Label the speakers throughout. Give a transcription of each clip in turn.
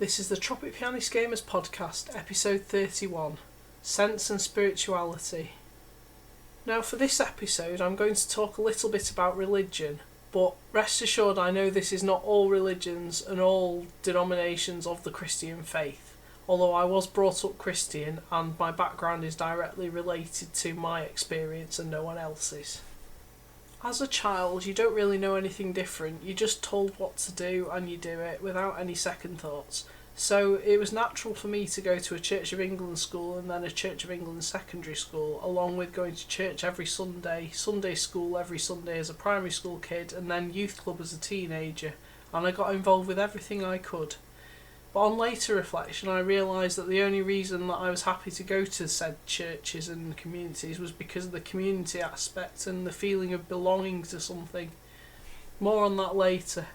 Speaker 1: This is the Tropic Pianist Gamers podcast, episode 31, Sense and Spirituality. Now for this episode I'm going to talk a little bit about religion, but rest assured I know this is not all religions and all denominations of the Christian faith, although I was brought up Christian and my background is directly related to my experience and no one else's. As a child, you don't really know anything different. You're just told what to do and you do it without any second thoughts. So it was natural for me to go to a Church of England school and then a Church of England secondary school, along with going to church every Sunday, Sunday school every Sunday as a primary school kid, and then youth club as a teenager. And I got involved with everything I could. But on later reflection, I realised that the only reason that I was happy to go to said churches and communities was because of the community aspect and the feeling of belonging to something. More on that later.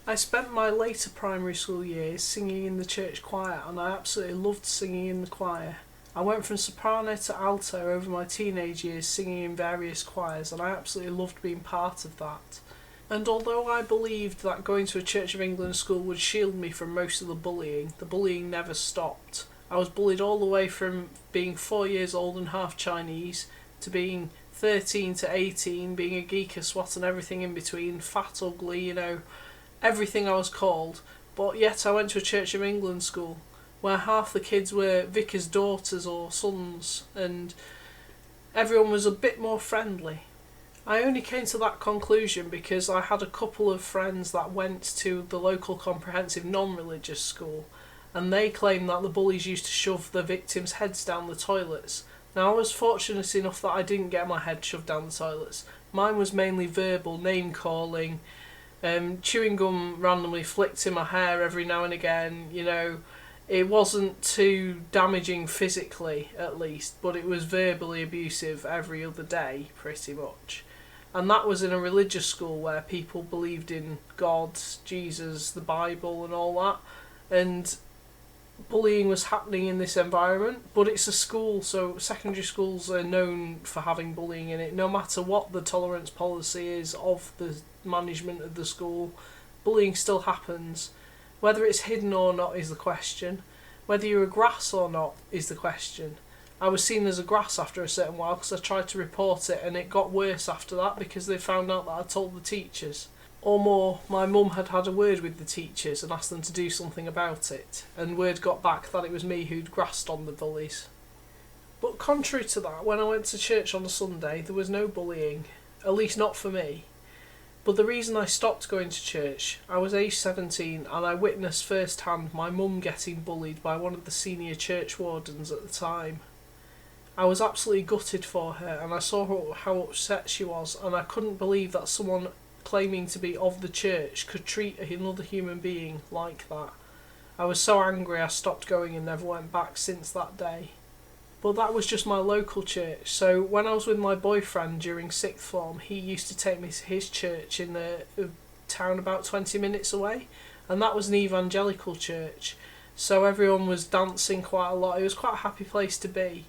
Speaker 1: I spent my later primary school years singing in the church choir, and I absolutely loved singing in the choir. I went from soprano to alto over my teenage years singing in various choirs, and I absolutely loved being part of that. And although I believed that going to a Church of England school would shield me from most of the bullying never stopped. I was bullied all the way from being 4 years old and half Chinese, to being 13 to 18, being a geek, a swat and everything in between, fat, ugly, everything I was called. But yet I went to a Church of England school, where half the kids were vicars' daughters or sons, and everyone was a bit more friendly. I only came to that conclusion because I had a couple of friends that went to the local comprehensive non-religious school, and they claimed that the bullies used to shove the victims' heads down the toilets. Now I was fortunate enough that I didn't get my head shoved down the toilets. Mine was mainly verbal, name-calling, chewing gum randomly flicked in my hair every now and again, It wasn't too damaging physically, at least, but it was verbally abusive every other day, pretty much. And that was in a religious school where people believed in God, Jesus, the Bible and all that. And bullying was happening in this environment, but it's a school, so secondary schools are known for having bullying in it. No matter what the tolerance policy is of the management of the school, bullying still happens. Whether it's hidden or not is the question. Whether you're a grass or not is the question. I was seen as a grass after a certain while because I tried to report it, and it got worse after that because they found out that I told the teachers. Or more, my mum had had a word with the teachers and asked them to do something about it, and word got back that it was me who'd grassed on the bullies. But contrary to that, when I went to church on a Sunday, there was no bullying, at least not for me. But the reason I stopped going to church, I was age 17 and I witnessed firsthand my mum getting bullied by one of the senior church wardens at the time. I was absolutely gutted for her, and I saw how upset she was, and I couldn't believe that someone claiming to be of the church could treat another human being like that. I was so angry I stopped going and never went back since that day. But that was just my local church, so when I was with my boyfriend during sixth form, he used to take me to his church in a town about 20 minutes away, and that was an evangelical church, so everyone was dancing quite a lot. It was quite a happy place to be.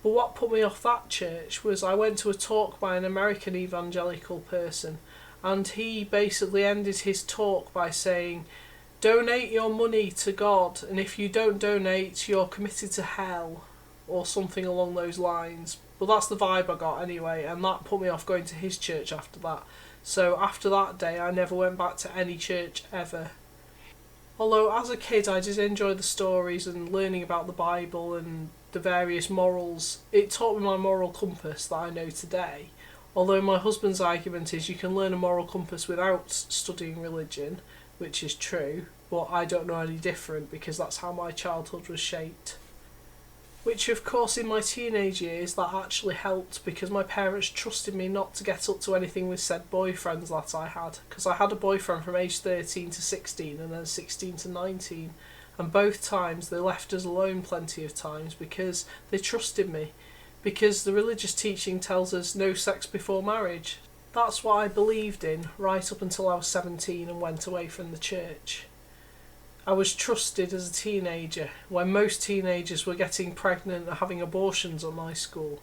Speaker 1: But what put me off that church was I went to a talk by an American evangelical person, and he basically ended his talk by saying, donate your money to God, and if you don't donate, you're committed to hell, or something along those lines. But that's the vibe I got anyway, and that put me off going to his church after that. So after that day, I never went back to any church ever. Although as a kid I did enjoy the stories and learning about the Bible and the various morals. It taught me my moral compass that I know today. Although my husband's argument is you can learn a moral compass without studying religion, which is true, but I don't know any different because that's how my childhood was shaped. Which of course in my teenage years that actually helped because my parents trusted me not to get up to anything with said boyfriends that I had, because I had a boyfriend from age 13 to 16 and then 16 to 19, and both times they left us alone plenty of times because they trusted me, because the religious teaching tells us no sex before marriage. That's what I believed in right up until I was 17 and went away from the church. I was trusted as a teenager, when most teenagers were getting pregnant and having abortions at my school.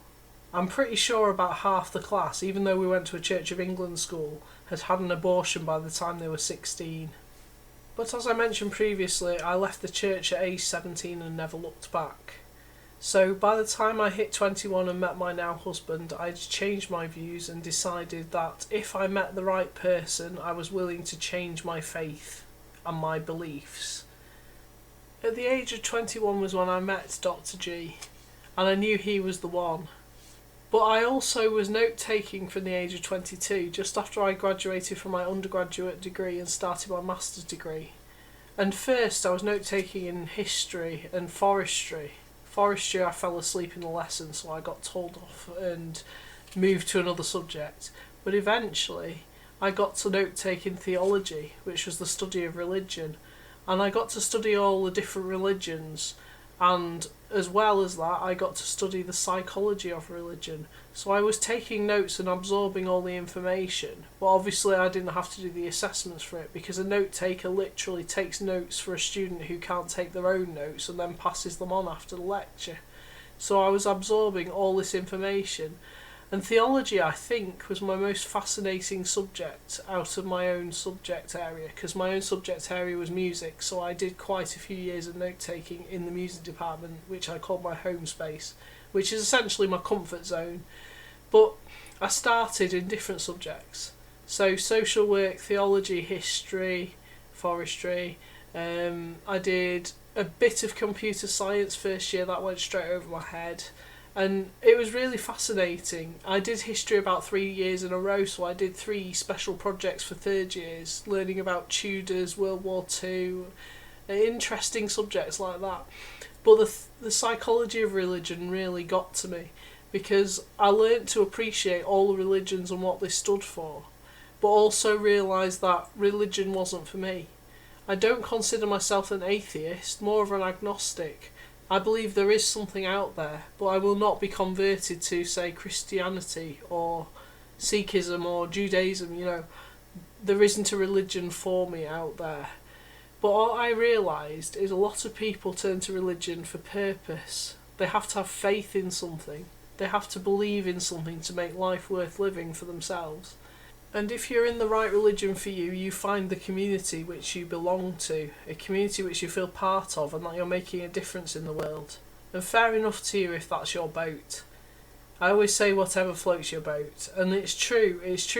Speaker 1: I'm pretty sure about half the class, even though we went to a Church of England school, had had an abortion by the time they were 16. But as I mentioned previously, I left the church at age 17 and never looked back. So by the time I hit 21 and met my now husband, I'd changed my views and decided that if I met the right person, I was willing to change my faith and my beliefs. At the age of 21 was when I met Dr. G, and I knew he was the one. But I also was note-taking from the age of 22, just after I graduated from my undergraduate degree and started my master's degree. And first I was note-taking in history and forestry. Forestry I fell asleep in the lesson, so I got told off and moved to another subject. But eventually I got to note-take in theology, which was the study of religion. And I got to study all the different religions, and as well as that I got to study the psychology of religion. So I was taking notes and absorbing all the information, but obviously I didn't have to do the assessments for it, because a note taker literally takes notes for a student who can't take their own notes and then passes them on after the lecture. So I was absorbing all this information, and theology, I think, was my most fascinating subject out of my own subject area, because my own subject area was music, so I did quite a few years of note-taking in the music department, which I called my home space, which is essentially my comfort zone. But I started in different subjects, so social work, theology, history, forestry. I did a bit of computer science first year, that went straight over my head. And it was really fascinating. I did history about 3 years in a row, so I did 3 special projects for third years, learning about Tudors, World War II, interesting subjects like that. But the psychology of religion really got to me, because I learnt to appreciate all the religions and what they stood for, but also realised that religion wasn't for me. I don't consider myself an atheist, more of an agnostic. I believe there is something out there, but I will not be converted to, say, Christianity or Sikhism or Judaism. There isn't a religion for me out there. But what I realised is a lot of people turn to religion for purpose. They have to have faith in something. They have to believe in something to make life worth living for themselves. And if you're in the right religion for you, you find the community which you belong to, a community which you feel part of, and that you're making a difference in the world. And fair enough to you if that's your boat. I always say whatever floats your boat, and it's true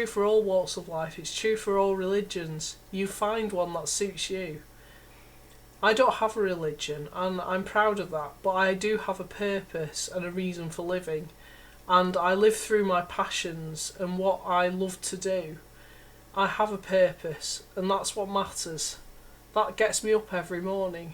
Speaker 1: for all walks of life, it's true for all religions. You find one that suits you. I don't have a religion, and I'm proud of that, but I do have a purpose and a reason for living. And I live through my passions and what I love to do. I have a purpose, and that's what matters. That gets me up every morning.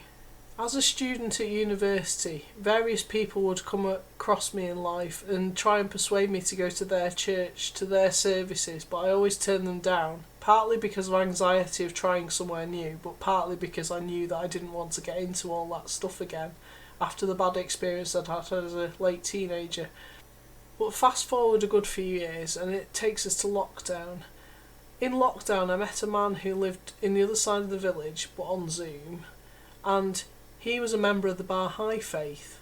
Speaker 1: As a student at university, various people would come across me in life and try and persuade me to go to their church, to their services, but I always turned them down, partly because of anxiety of trying somewhere new, but partly because I knew that I didn't want to get into all that stuff again after the bad experience I'd had as a late teenager. But fast forward a good few years and it takes us to lockdown. In lockdown I met a man who lived in the other side of the village but on Zoom, and he was a member of the Baha'i faith.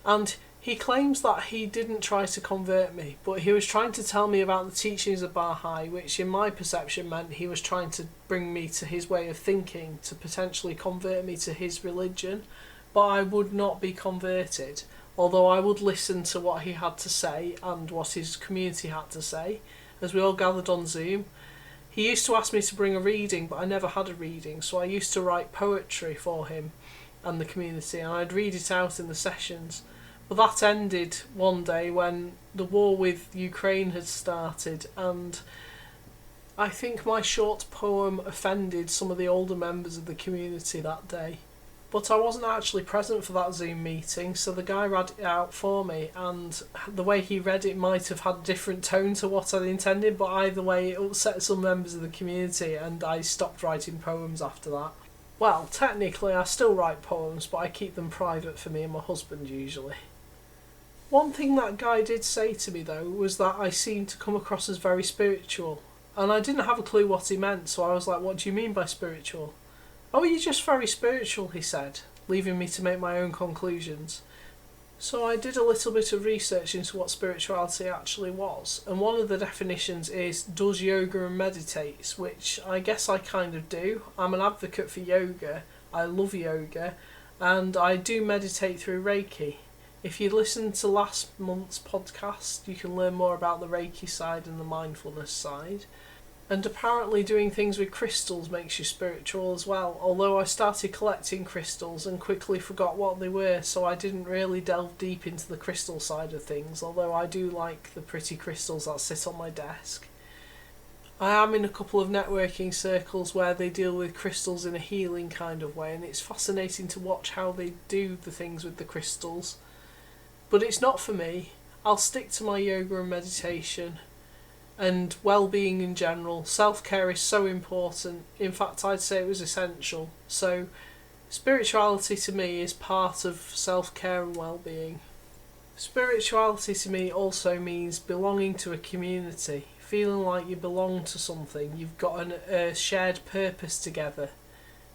Speaker 1: And he claims that he didn't try to convert me, but he was trying to tell me about the teachings of Baha'i, which in my perception meant he was trying to bring me to his way of thinking, to potentially convert me to his religion. But I would not be converted, although I would listen to what he had to say and what his community had to say, as we all gathered on Zoom. He used to ask me to bring a reading, but I never had a reading, so I used to write poetry for him and the community, and I'd read it out in the sessions. But that ended one day when the war with Ukraine had started, and I think my short poem offended some of the older members of the community that day. But I wasn't actually present for that Zoom meeting, so the guy read it out for me, and the way he read it might have had a different tone to what I'd intended, but either way it upset some members of the community and I stopped writing poems after that. Well, technically I still write poems, but I keep them private for me and my husband usually. One thing that guy did say to me though was that I seemed to come across as very spiritual, and I didn't have a clue what he meant, so I was like, what do you mean by spiritual? Oh, you're just very spiritual, he said, leaving me to make my own conclusions. So I did a little bit of research into what spirituality actually was, and one of the definitions is does yoga and meditates, which I guess I kind of do. I'm an advocate for yoga, I love yoga, and I do meditate through Reiki. If you listen to last month's podcast, you can learn more about the Reiki side and the mindfulness side. And apparently doing things with crystals makes you spiritual as well, although I started collecting crystals and quickly forgot what they were, so I didn't really delve deep into the crystal side of things, although I do like the pretty crystals that sit on my desk. I am in a couple of networking circles where they deal with crystals in a healing kind of way, and it's fascinating to watch how they do the things with the crystals. But it's not for me. I'll stick to my yoga and meditation and well-being in general. Self-care is so important. In fact, I'd say it was essential. So spirituality to me is part of self-care and well-being. Spirituality to me also means belonging to a community, feeling like you belong to something. You've got a shared purpose together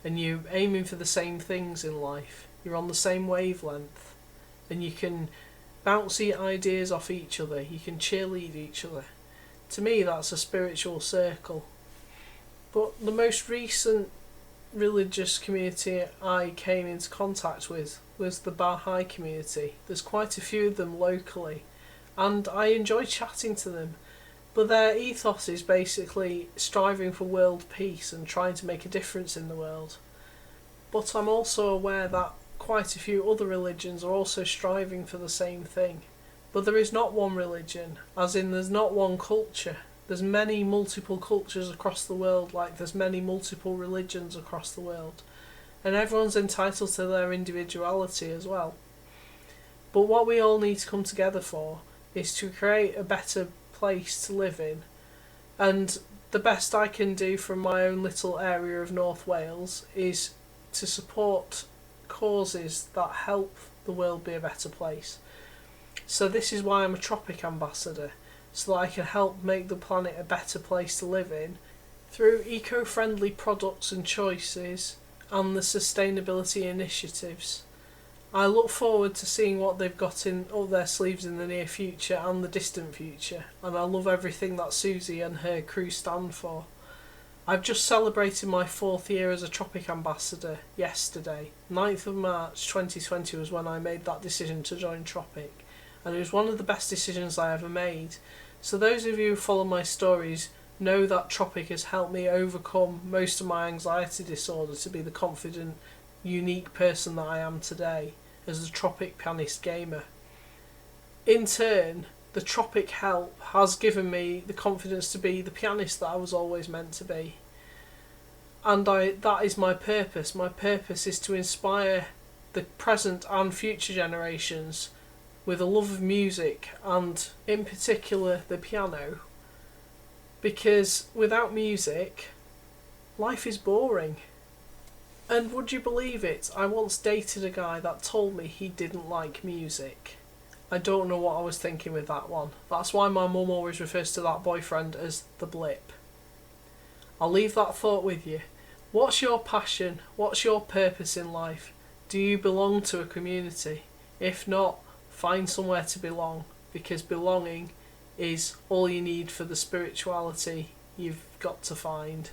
Speaker 1: and you're aiming for the same things in life. You're on the same wavelength and you can bounce ideas off each other. You can cheerlead each other. To me, that's a spiritual circle. But the most recent religious community I came into contact with was the Baha'i community. There's quite a few of them locally, and I enjoy chatting to them. But their ethos is basically striving for world peace and trying to make a difference in the world. But I'm also aware that quite a few other religions are also striving for the same thing. But there is not one religion, as in there's not one culture. There's many multiple cultures across the world, like there's many multiple religions across the world. And everyone's entitled to their individuality as well. But what we all need to come together for is to create a better place to live in. And the best I can do from my own little area of North Wales is to support causes that help the world be a better place. So this is why I'm a Tropic Ambassador, so that I can help make the planet a better place to live in through eco-friendly products and choices and the sustainability initiatives. I look forward to seeing what they've got in up their sleeves in the near future and the distant future, and I love everything that Susie and her crew stand for. I've just celebrated my 4th year as a Tropic Ambassador yesterday. 9th of March 2020 was when I made that decision to join Tropic. And it was one of the best decisions I ever made. So those of you who follow my stories know that Tropic has helped me overcome most of my anxiety disorder to be the confident, unique person that I am today as a Tropic pianist gamer. In turn, the Tropic help has given me the confidence to be the pianist that I was always meant to be. And that is my purpose. My purpose is to inspire the present and future generations with a love of music and in particular the piano, because without music life is boring. And would you believe it, I once dated a guy that told me he didn't like music. I don't know what I was thinking with that one. That's why my mum always refers to that boyfriend as the blip. I'll leave that thought with you. What's your passion? What's your purpose in life? Do you belong to a community? If not, find somewhere to belong, because belonging is all you need for the spirituality you've got to find.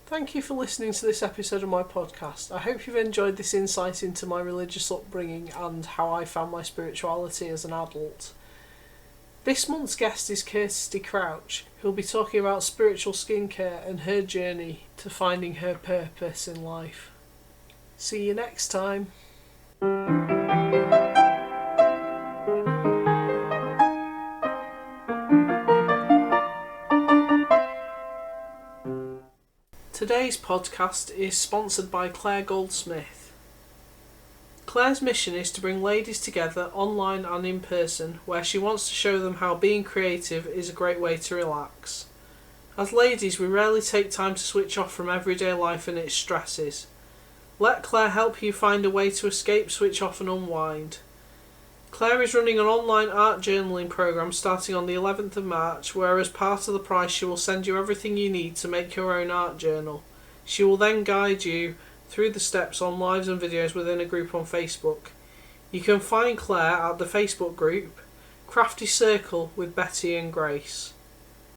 Speaker 1: Thank you for listening to this episode of my podcast. I hope you've enjoyed this insight into my religious upbringing and how I found my spirituality as an adult. This month's guest is Kirsty Crouch, who'll be talking about spiritual skincare and her journey to finding her purpose in life. See you next time. Today's podcast is sponsored by Clare Goldsmith. Clare's mission is to bring ladies together online and in person, where she wants to show them how being creative is a great way to relax. As ladies, we rarely take time to switch off from everyday life and its stresses. Let Clare help you find a way to escape, switch off and unwind. Clare is running an online art journaling programme starting on the 11th of March, where as part of the price she will send you everything you need to make your own art journal. She will then guide you through the steps on lives and videos within a group on Facebook. You can find Clare at the Facebook group Crafty Circle with Betty and Grace.